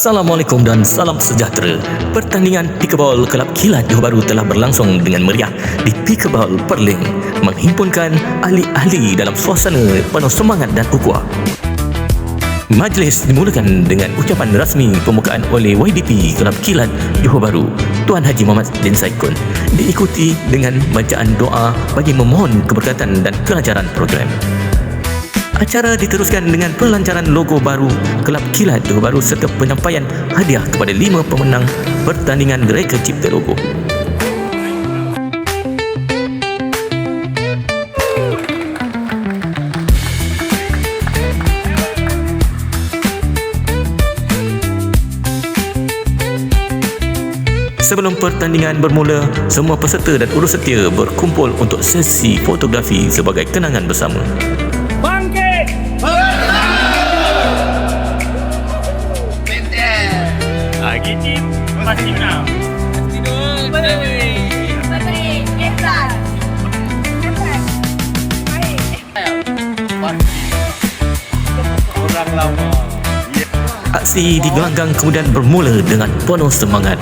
Assalamualaikum dan salam sejahtera. Pertandingan Pickleball Kelab Kilat Johor Bahru telah berlangsung dengan meriah di Pickleball Perling, menghimpunkan ahli-ahli dalam suasana penuh semangat dan ukhuwah. Majlis dimulakan dengan ucapan rasmi pembukaan oleh YDP Kelab Kilat Johor Bahru, Tuan Haji Muhammad bin Saikun, diikuti dengan bacaan doa bagi memohon keberkatan dan kelancaran program. Acara diteruskan dengan pelancaran logo baru Kelab Kilat Johor Bahru serta penyampaian hadiah kepada 5 pemenang pertandingan Reka Cipta Logo. Sebelum pertandingan bermula, semua peserta dan urus setia berkumpul untuk sesi fotografi sebagai kenangan bersama. Bangkit! Gini pasti menang. Tidur. Menteri, Ikhlas. Orang lama. Aksi di gelanggang kemudian bermula dengan penuh semangat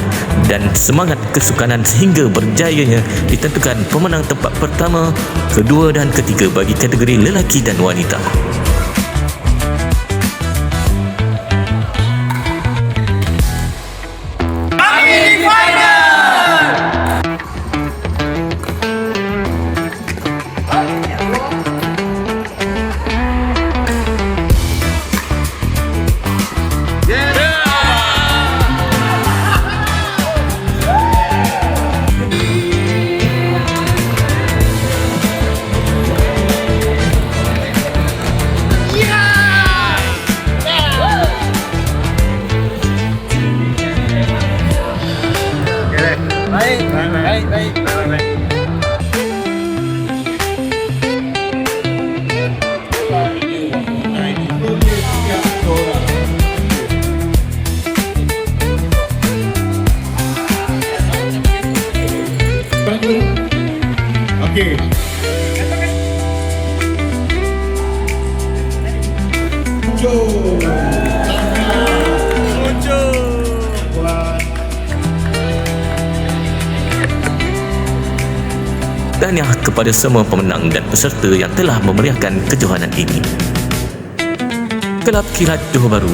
dan semangat kesukanan sehingga berjayanya ditentukan pemenang tempat pertama, kedua dan ketiga bagi kategori lelaki dan wanita. Baik. Okey. Tahniah kepada semua pemenang dan peserta yang telah memeriahkan kejohanan ini. Kelab Kilat Johor Bahru.